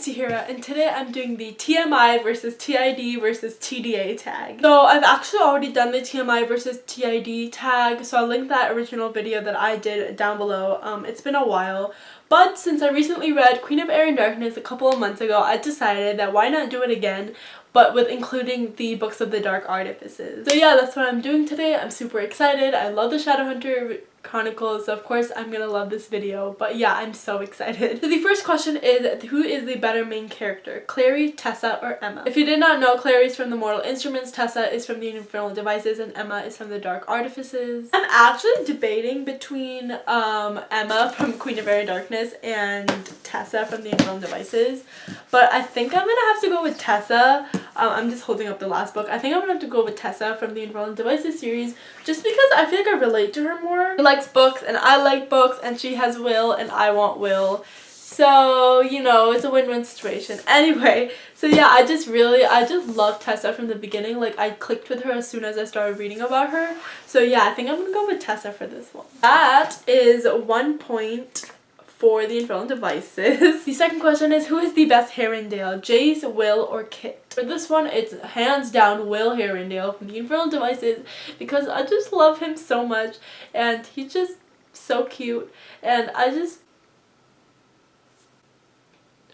it's Tahira, and today I'm doing the TMI versus TID versus Tda tag. So I've actually already done the TMI versus TID tag, so I'll link that original video that I did down below. It's been a while, but since I recently read Queen of Air and Darkness a couple of months ago, I decided that why not do it again, but with including the books of the Dark Artifices. So yeah, that's what I'm doing today. I'm super excited. I love the Shadowhunter Chronicles, so of course I'm gonna love this video, but yeah, I'm so excited. So the first question is, who is the better main character, Clary, Tessa, or Emma? If you did not know, Clary is from the Mortal Instruments, Tessa is from the Infernal Devices, and Emma is from the Dark Artifices. I'm actually debating between Emma from Queen of Air and Darkness and Tessa from the Infernal Devices, but I think I'm gonna have to go with Tessa. I'm just holding up the last book. I think I'm gonna have to go with Tessa from the Infernal Devices series, just because I feel like I relate to her more. She likes books and I like books, and she has will and I want will. So, you know, it's a win-win situation. Anyway, so yeah, I just love Tessa from the beginning. Like, I clicked with her as soon as I started reading about her. So yeah, I think I'm gonna go with Tessa for this one. That is 1 point for the Infernal Devices. The second question is, who is the best Herondale, Jace, Will, or Kit? For this one, it's hands down Will Herondale from the Infernal Devices, because I just love him so much, and he's just so cute, and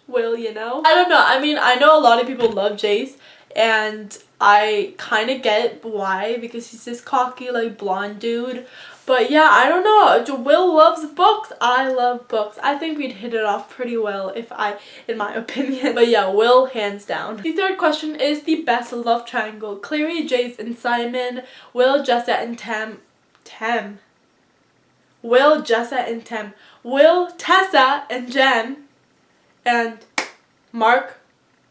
Will, you know? I don't know, I mean, I know a lot of people love Jace, and I kind of get why, because he's this cocky, like, blonde dude. But yeah, I don't know. Will loves books. I love books. I think we'd hit it off pretty well in my opinion. But yeah, Will hands down. The third question is the best love triangle, Clary, Jace, and Simon, Will, Jessa, and Tem. Will, Jessa, and Tem. Will, Tessa, and Jen. And Mark,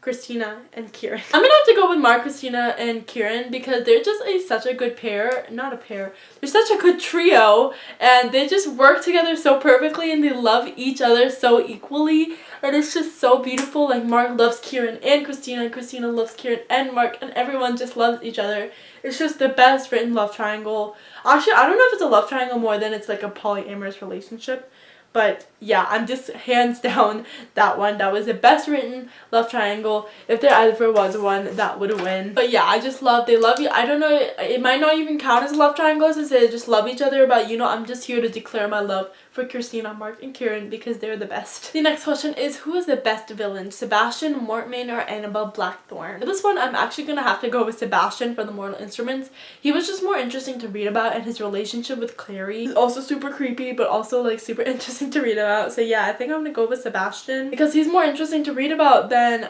Christina, and Kieran. I'm gonna have to go with Mark, Christina, and Kieran, because they're just such a good pair. Not a pair. They're such a good trio, and they just work together so perfectly, and they love each other so equally, and it's just so beautiful. Like, Mark loves Kieran and Christina, and Christina loves Kieran and Mark, and everyone just loves each other. It's just the best written love triangle. Actually, I don't know if it's a love triangle more than it's like a polyamorous relationship. But yeah, I'm just hands down that one. That was the best written love triangle. If there ever was one, that would win. But yeah, they love you. I don't know, it might not even count as a love triangle since they just love each other. But you know, I'm just here to declare my love for Christina, Mark, and Kieran, because they're the best. The next question is, who is the best villain, Sebastian, Mortmain, or Annabelle Blackthorn? For this one, I'm actually gonna have to go with Sebastian from the Mortal Instruments. He was just more interesting to read about, and his relationship with Clary is also super creepy, but also like super interesting to read about. So yeah, I think I'm gonna go with Sebastian, because he's more interesting to read about than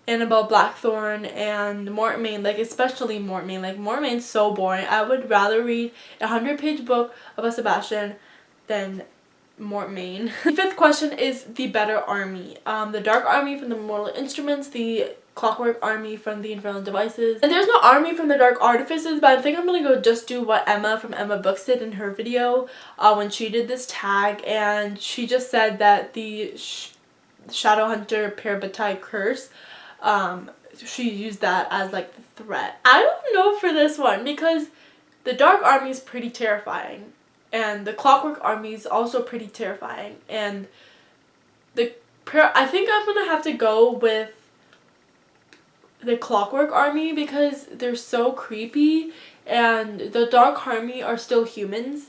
Annabelle Blackthorn and Mortmain, like especially Mortmain. Like, Mortmain's so boring. I would rather read a 100-page book about Sebastian than Mortmain. The fifth question is the better army, the Dark Army from the Mortal Instruments, the Clockwork Army from the Infernal Devices. And there's no army from the Dark Artifices, but I think I'm gonna just do what Emma from Emma Books did in her video when she did this tag, and she just said that the Shadowhunter Parabatai curse, she used that as like the threat. I don't know for this one, because the Dark Army is pretty terrifying, and the Clockwork Army is also pretty terrifying, and I think I'm gonna have to go with the Clockwork Army, because they're so creepy, and the Dark Army are still humans,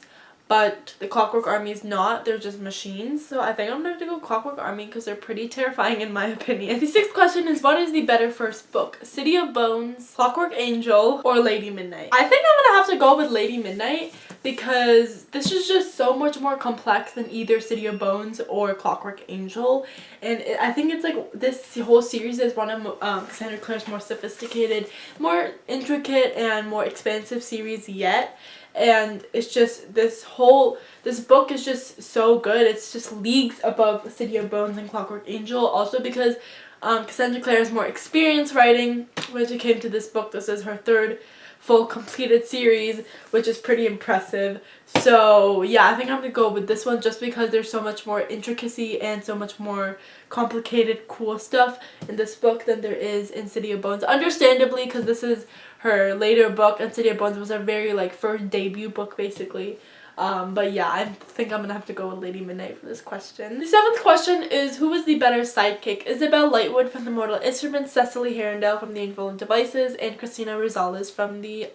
but the Clockwork Army is not. They're just machines. So I think I'm gonna have to go Clockwork Army, because they're pretty terrifying in my opinion. The sixth question is, what is the better first book, City of Bones, Clockwork Angel, or Lady Midnight? I think I'm gonna have to go with Lady Midnight, because this is just so much more complex than either City of Bones or Clockwork Angel, and I think it's like this whole series is one of Cassandra Clare's more sophisticated, more intricate, and more expansive series yet. And it's just this book is just so good. It's just leagues above City of Bones and Clockwork Angel. Also because Cassandra Clare has more experience writing when it came to this book. This is her third full completed series, which is pretty impressive. So yeah, I think I'm gonna go with this one, just because there's so much more intricacy and so much more complicated cool stuff in this book than there is in City of Bones, understandably, because this is her later book, and City of Bones was her very like first debut book basically. But yeah, I think I'm gonna have to go with Lady Midnight for this question. The 7th question is, who was the better sidekick? Isabelle Lightwood from the Mortal Instruments, Cecily Herondale from the Infernal Devices, and Christina Rosales from the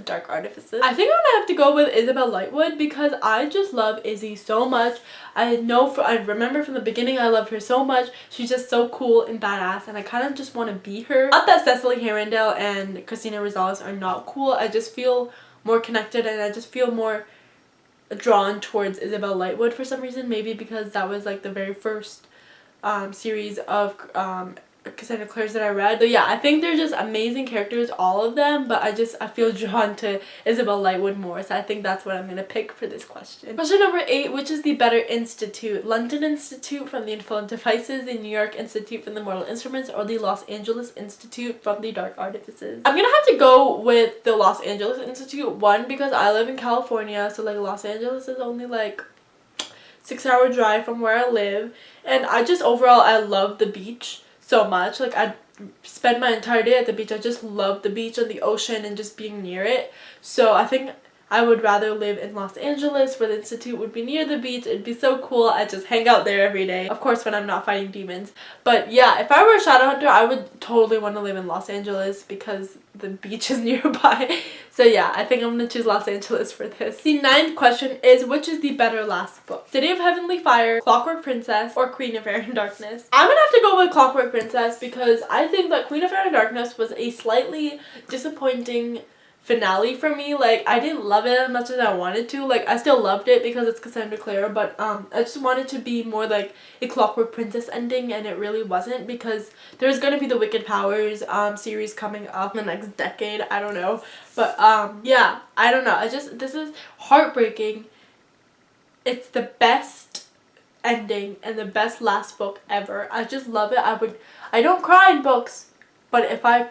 Dark Artifices. I think I'm gonna have to go with Isabelle Lightwood because I just love Izzy so much. I remember from the beginning I loved her so much. She's just so cool and badass, and I kind of just want to be her. Not that Cecily Herondale and Christina Rosales are not cool. I just feel more connected, and I just feel more drawn towards Isabelle Lightwood for some reason. Maybe because that was like the very first series of Cassandra Clare's that I read. But yeah, I think they're just amazing characters, all of them, but I feel drawn to Isabelle Lightwood more, so I think that's what I'm going to pick for this question. Question number 8, which is the better institute? London Institute from the Infernal Devices, the New York Institute from the Mortal Instruments, or the Los Angeles Institute from the Dark Artifices? I'm going to have to go with the Los Angeles Institute, one, because I live in California, so like Los Angeles is only like 6-hour drive from where I live, and I just overall I love the beach so much. Like, I spend my entire day at the beach. I just love the beach and the ocean and just being near it. So I think I would rather live in Los Angeles, where the institute would be near the beach. It'd be so cool. I'd just hang out there every day. Of course, when I'm not fighting demons. But yeah, if I were a Shadowhunter, I would totally want to live in Los Angeles because the beach is nearby. So yeah, I think I'm going to choose Los Angeles for this. The 9th question is, which is the better last book? City of Heavenly Fire, Clockwork Princess, or Queen of Air and Darkness? I'm going to have to go with Clockwork Princess because I think that Queen of Air and Darkness was a slightly disappointing finale for me. Like, I didn't love it as much as I wanted to. Like, I still loved it because it's Cassandra Clare, but I just wanted to be more like a Clockwork Princess ending, and it really wasn't, because there's gonna be the Wicked Powers series coming up in the next decade. I don't know, but yeah, I don't know. This is heartbreaking. It's the best ending and the best last book ever. I just love it. I don't cry in books, but if I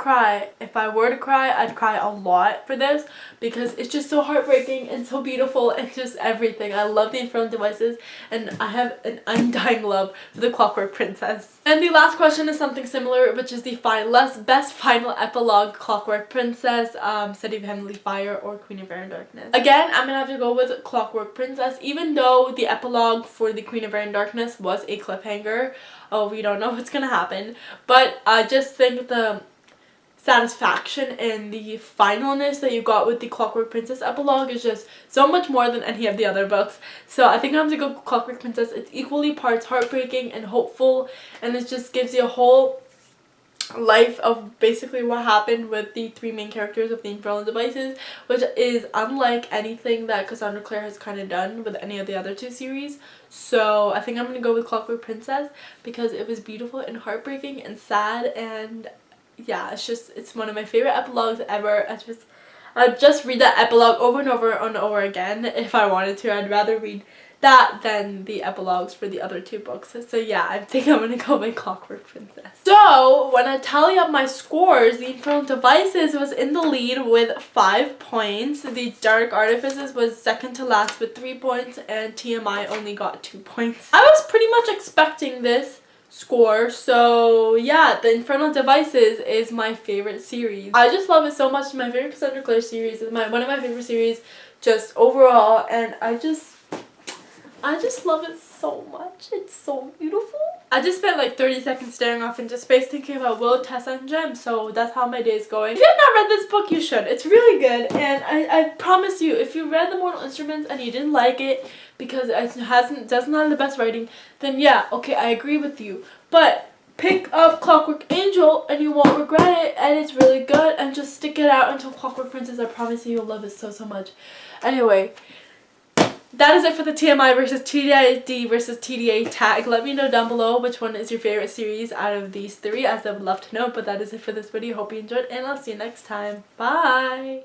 were to cry, I'd cry a lot for this because it's just so heartbreaking and so beautiful and just everything. I love the Infernal Devices, and I have an undying love for the Clockwork Princess. And the last question is something similar, which is the best final epilogue: Clockwork Princess, City of Heavenly Fire, or Queen of Air and Darkness. Again, I'm gonna have to go with Clockwork Princess, even though the epilogue for the Queen of Air and Darkness was a cliffhanger. Oh, we don't know what's gonna happen, but I just think the satisfaction and the finalness that you got with the Clockwork Princess epilogue is just so much more than any of the other books. So I think I'm gonna go Clockwork Princess. It's equally parts heartbreaking and hopeful, and it just gives you a whole life of basically what happened with the 3 main characters of the Infernal Devices, which is unlike anything that Cassandra Clare has kind of done with any of the other 2 series. So I think I'm gonna go with Clockwork Princess because it was beautiful and heartbreaking and sad, and yeah, it's one of my favorite epilogues ever. I'd just read that epilogue over and over and over again if I wanted to. I'd rather read that than the epilogues for the other 2 books. So yeah, I think I'm gonna go with Clockwork Princess. So when I tally up my scores, the Infernal Devices was in the lead with 5 points. The Dark Artifices was second to last with 3 points, and TMI only got 2 points. I was pretty much expecting this score, so yeah, the Infernal Devices is my favorite series. I just love it so much. It's my favorite Cassandra Clare series. It's one of my favorite series just overall, and I just love it so much. It's so beautiful. I just spent like 30 seconds staring off into space thinking about Will, Tessa, and Jem, so that's how my day is going. If you have not read this book, you should. It's really good, and I promise you, if you read The Mortal Instruments and you didn't like it because it doesn't have the best writing, then yeah, okay, I agree with you. But pick up Clockwork Angel and you won't regret it, and it's really good, and just stick it out until Clockwork Princess. I promise you, you'll love it so much. Anyway, that is it for the TMI versus TDA versus TDA tag. Let me know down below which one is your favorite series out of these 3, as I would love to know. But that is it for this video. Hope you enjoyed, and I'll see you next time. Bye!